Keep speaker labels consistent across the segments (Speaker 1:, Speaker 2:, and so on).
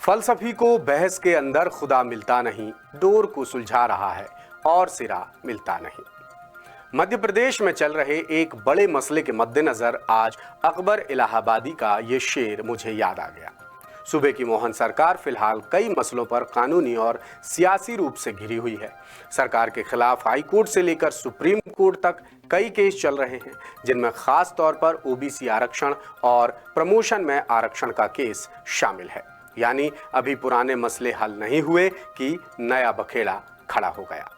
Speaker 1: फलसफी को बहस के अंदर खुदा मिलता नहीं, डोर को सुलझा रहा है और सिरा मिलता नहीं। मध्य प्रदेश में चल रहे एक बड़े मसले के मद्देनजर आज अकबर इलाहाबादी का ये शेर मुझे याद आ गया। सूबे की मोहन सरकार फिलहाल कई मसलों पर कानूनी और सियासी रूप से घिरी हुई है। सरकार के खिलाफ हाई कोर्ट से लेकर सुप्रीम कोर्ट तक कई केस चल रहे हैं, जिनमें खास तौर पर ओबीसी आरक्षण और प्रमोशन में आरक्षण का केस शामिल है। यानी अभी पुराने मसले हल नहीं हुए कि नया बखेड़ा खड़ा हो गया।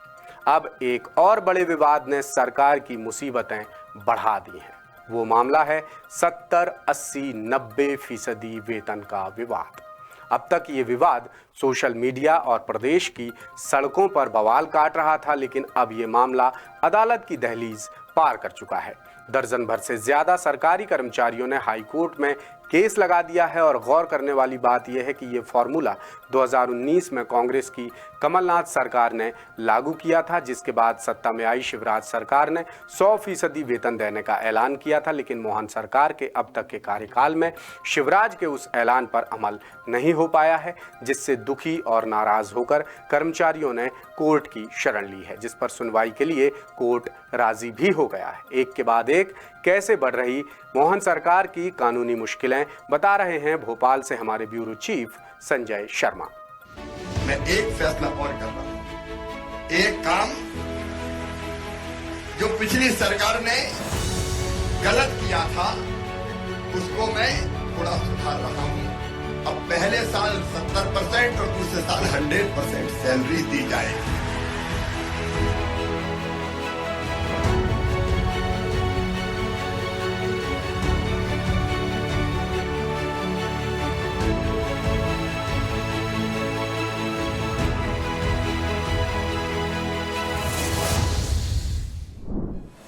Speaker 1: अब एक और बड़े विवाद ने सरकार की मुसीबतें बढ़ा दी हैं। वो मामला है 70, 80, 90% वेतन का विवाद। अब तक ये विवाद सोशल मीडिया और प्रदेश की सड़कों पर बवाल काट रहा था, लेकिन अब ये मामला अदालत की दहलीज पार कर चुका है। दर्जन भर से ज्यादा सरकारी कर्मचारियों ने हाई कोर्ट में केस लगा दिया है और गौर करने वाली बात यह है कि ये फॉर्मूला 2019 में कांग्रेस की कमलनाथ सरकार ने लागू किया था, जिसके बाद सत्ता में आई शिवराज सरकार ने 100% वेतन देने का ऐलान किया था। लेकिन मोहन सरकार के अब तक के कार्यकाल में शिवराज के उस ऐलान पर अमल नहीं हो पाया है, जिससे दुखी और नाराज होकर कर्मचारियों ने कोर्ट की शरण ली है, जिस पर सुनवाई के लिए कोर्ट राजी भी हो गया है। एक के बाद एक कैसे बढ़ रही मोहन सरकार की कानूनी मुश्किलें, बता रहे हैं भोपाल से हमारे ब्यूरो चीफ संजय शर्मा।
Speaker 2: मैं एक फैसला और कर रहा हूं। एक काम जो पिछली सरकार ने गलत किया था, उसको मैं थोड़ा सुधार रहा हूं। अब पहले साल 70% और दूसरे साल 100% सैलरी दी जाएगी।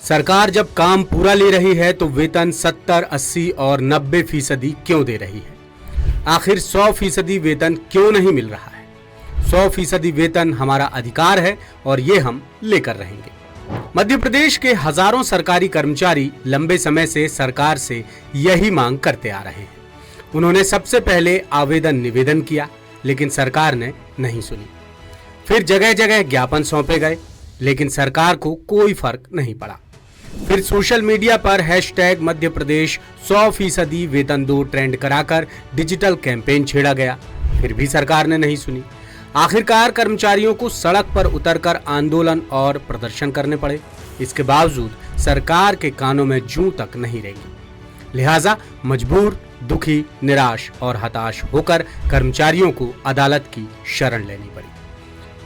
Speaker 1: सरकार जब काम पूरा ले रही है तो वेतन 70, 80 और 90% क्यों दे रही है? आखिर 100% वेतन क्यों नहीं मिल रहा है? 100% वेतन हमारा अधिकार है और ये हम लेकर रहेंगे। मध्य प्रदेश के हजारों सरकारी कर्मचारी लंबे समय से सरकार से यही मांग करते आ रहे हैं। उन्होंने सबसे पहले आवेदन निवेदन किया, लेकिन सरकार ने नहीं सुनी। फिर जगह जगह ज्ञापन सौंपे गए, लेकिन सरकार को कोई फर्क नहीं पड़ा। फिर सोशल मीडिया पर #मध्य प्रदेश 100% वेतन दो ट्रेंड कराकर डिजिटल कैंपेन छेड़ा गया, फिर भी सरकार ने नहीं सुनी। आखिरकार कर्मचारियों को सड़क पर उतरकर आंदोलन और प्रदर्शन करने पड़े। इसके बावजूद सरकार के कानों में जूं तक नहीं रेंगी। लिहाजा मजबूर, दुखी, निराश और हताश होकर कर्मचारियों को अदालत की शरण लेनी पड़ी।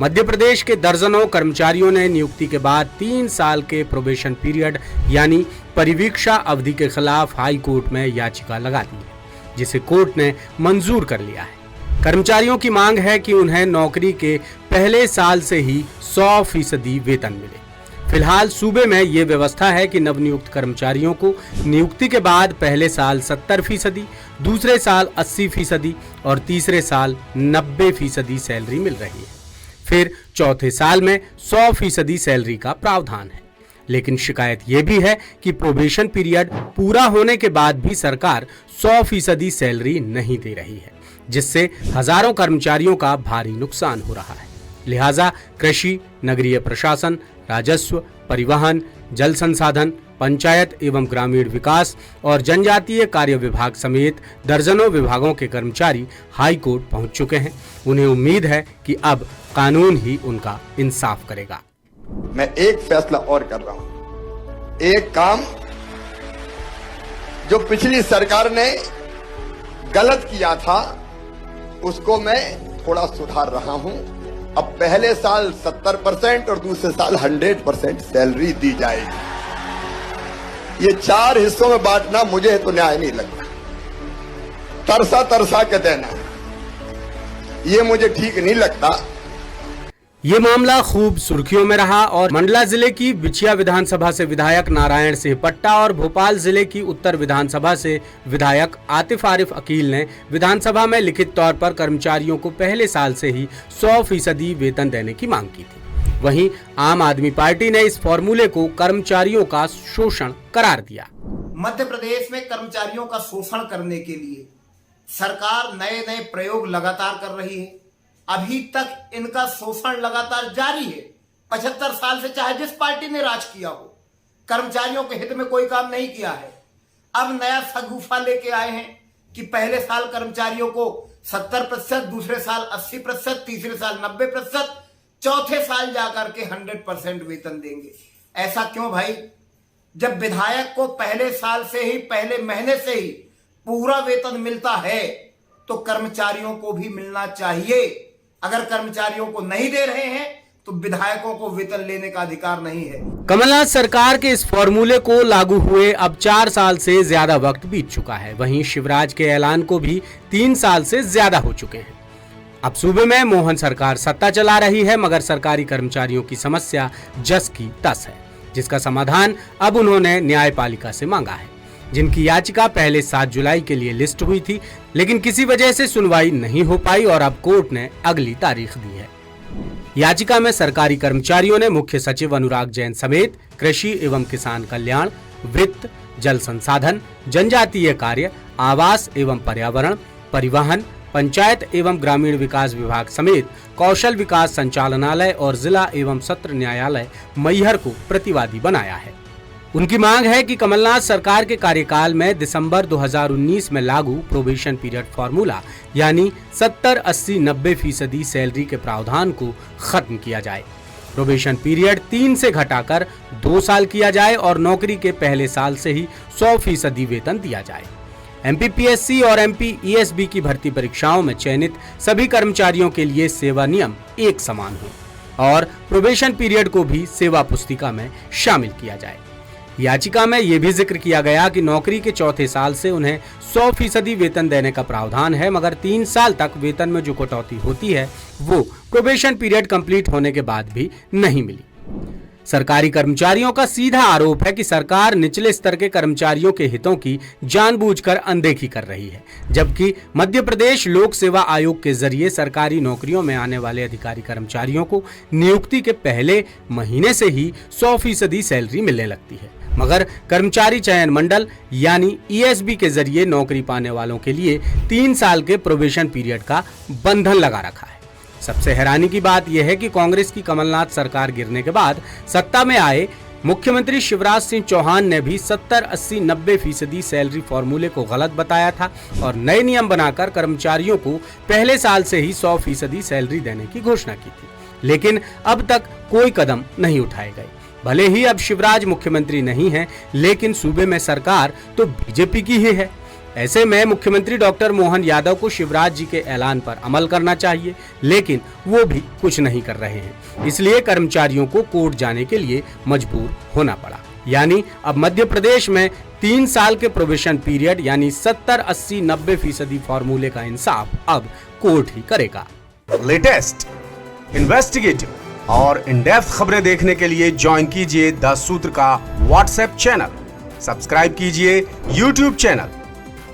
Speaker 1: मध्य प्रदेश के दर्जनों कर्मचारियों ने नियुक्ति के बाद 3 साल के प्रोबेशन पीरियड यानी परिवीक्षा अवधि के खिलाफ हाई कोर्ट में याचिका लगा दी है, जिसे कोर्ट ने मंजूर कर लिया है। कर्मचारियों की मांग है कि उन्हें नौकरी के पहले साल से ही 100% वेतन मिले। फिलहाल सूबे में ये व्यवस्था है कि नवनियुक्त कर्मचारियों को नियुक्ति के बाद पहले साल 70%, दूसरे साल 80% और तीसरे साल 90% सैलरी मिल रही है। फिर चौथे साल में 100% सैलरी का प्रावधान है। लेकिन शिकायत यह भी है कि प्रोबेशन पीरियड पूरा होने के बाद भी सरकार 100% सैलरी नहीं दे रही है, जिससे हजारों कर्मचारियों का भारी नुकसान हो रहा है। लिहाजा कृषि, नगरीय प्रशासन, राजस्व, परिवहन, जल संसाधन, पंचायत एवं ग्रामीण विकास और जनजातीय कार्य विभाग समेत दर्जनों विभागों के कर्मचारी हाई कोर्ट पहुंच चुके हैं। उन्हें उम्मीद है कि अब कानून ही उनका इंसाफ करेगा।
Speaker 2: मैं एक फैसला और कर रहा हूं। एक काम जो पिछली सरकार ने गलत किया था, उसको मैं थोड़ा सुधार रहा हूं। अब पहले साल 70% और दूसरे साल 100% सैलरी दी जाएगी। ये 4 हिस्सों में बांटना मुझे तो न्याय नहीं लगता। तरसा तरसा के देना, ये मुझे ठीक नहीं लगता।
Speaker 1: ये मामला खूब सुर्खियों में रहा और मंडला जिले की बिछिया विधानसभा से विधायक नारायण सिंह पट्टा और भोपाल जिले की उत्तर विधानसभा से विधायक आतिफ आरिफ अकील ने विधानसभा में लिखित तौर पर कर्मचारियों को पहले साल से ही 100% वेतन देने की मांग की थी। वहीं आम आदमी पार्टी ने इस फॉर्मूले को कर्मचारियों का शोषण करार दिया।
Speaker 3: मध्य प्रदेश में कर्मचारियों का शोषण करने के लिए सरकार नए नए प्रयोग लगातार कर रही है। अभी तक इनका शोषण लगातार जारी है। 75 साल से चाहे जिस पार्टी ने राज किया हो, कर्मचारियों के हित में कोई काम नहीं किया है। अब नया सगुफा लेके आए हैं कि पहले साल कर्मचारियों को 70%, दूसरे साल 80%, तीसरे साल 90%, चौथे साल जाकर के 100% वेतन देंगे। ऐसा क्यों भाई? जब विधायक को पहले साल से ही, पहले महीने से ही पूरा वेतन मिलता है तो कर्मचारियों को भी मिलना चाहिए। अगर कर्मचारियों को नहीं दे रहे हैं तो विधायकों को वेतन लेने का अधिकार नहीं है।
Speaker 1: कमलनाथ सरकार के इस फॉर्मूले को लागू हुए अब 4 साल से ज्यादा वक्त बीत चुका है। वहीं शिवराज के ऐलान को भी 3 साल से ज्यादा हो चुके हैं। अब सूबे में मोहन सरकार सत्ता चला रही है, मगर सरकारी कर्मचारियों की समस्या जस की तस है, जिसका समाधान अब उन्होंने न्यायपालिका से मांगा है, जिनकी याचिका पहले 7 जुलाई के लिए लिस्ट हुई थी, लेकिन किसी वजह से सुनवाई नहीं हो पाई और अब कोर्ट ने अगली तारीख दी है। याचिका में सरकारी कर्मचारियों ने मुख्य सचिव अनुराग जैन समेत कृषि एवं किसान कल्याण, वित्त, जल संसाधन, जनजातीय कार्य, आवास एवं पर्यावरण, परिवहन, पंचायत एवं ग्रामीण विकास विभाग समेत कौशल विकास संचालनालय और जिला एवं सत्र न्यायालय मैहर को प्रतिवादी बनाया है। उनकी मांग है कि कमलनाथ सरकार के कार्यकाल में दिसंबर 2019 में लागू प्रोबेशन पीरियड फॉर्मूला यानी 70, 80, 90% सैलरी के प्रावधान को खत्म किया जाए। प्रोबेशन पीरियड 3 से घटाकर 2 साल किया जाए और नौकरी के पहले साल से ही 100% वेतन दिया जाए। एमपीपीएससी और एमपीईएसबी की भर्ती परीक्षाओं में चयनित सभी कर्मचारियों के लिए सेवा नियम एक समान हो और प्रोबेशन पीरियड को भी सेवा पुस्तिका में शामिल किया जाए। याचिका में यह भी जिक्र किया गया कि नौकरी के चौथे साल से उन्हें 100% वेतन देने का प्रावधान है, मगर 3 साल तक वेतन में जो कटौती होती है वो प्रोबेशन पीरियड कंप्लीट होने के बाद भी नहीं मिली। सरकारी कर्मचारियों का सीधा आरोप है कि सरकार निचले स्तर के कर्मचारियों के हितों की जानबूझकर अनदेखी कर रही है, जबकि मध्य प्रदेश लोक सेवा आयोग के जरिए सरकारी नौकरियों में आने वाले अधिकारी कर्मचारियों को नियुक्ति के पहले महीने से ही 100% सैलरी मिलने लगती है, मगर कर्मचारी चयन मंडल यानी ईएसबी के जरिए नौकरी पाने वालों के लिए 3 साल के प्रोबेशन पीरियड का बंधन लगा रखा है। सबसे हैरानी की बात यह है कि कांग्रेस की कमलनाथ सरकार गिरने के बाद सत्ता में आए मुख्यमंत्री शिवराज सिंह चौहान ने भी 70, 80, 90% सैलरी फॉर्मूले को गलत बताया था और नए नियम बनाकर कर्मचारियों को पहले साल से ही 100% सैलरी देने की घोषणा की थी, लेकिन अब तक कोई कदम नहीं उठाए गए। भले ही अब शिवराज मुख्यमंत्री नहीं है, लेकिन सूबे में सरकार तो बीजेपी की ही है। ऐसे में मुख्यमंत्री डॉक्टर मोहन यादव को शिवराज जी के ऐलान पर अमल करना चाहिए, लेकिन वो भी कुछ नहीं कर रहे हैं। इसलिए कर्मचारियों को कोर्ट जाने के लिए मजबूर होना पड़ा। यानी अब मध्य प्रदेश में 3 साल के प्रोबेशन पीरियड यानी 70, 80, 90% फॉर्मूले का इंसाफ अब कोर्ट ही करेगा।
Speaker 4: लेटेस्ट, इन्वेस्टिगेटिव और इन डेप्थ खबरें देखने के लिए ज्वाइन कीजिए द सूत्र का व्हाट्सएप चैनल, सब्सक्राइब कीजिए यूट्यूब चैनल,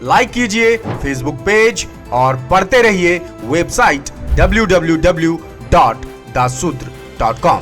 Speaker 4: लाइक कीजिए फेसबुक पेज और पढ़ते रहिए वेबसाइट www.daसूत्र.com।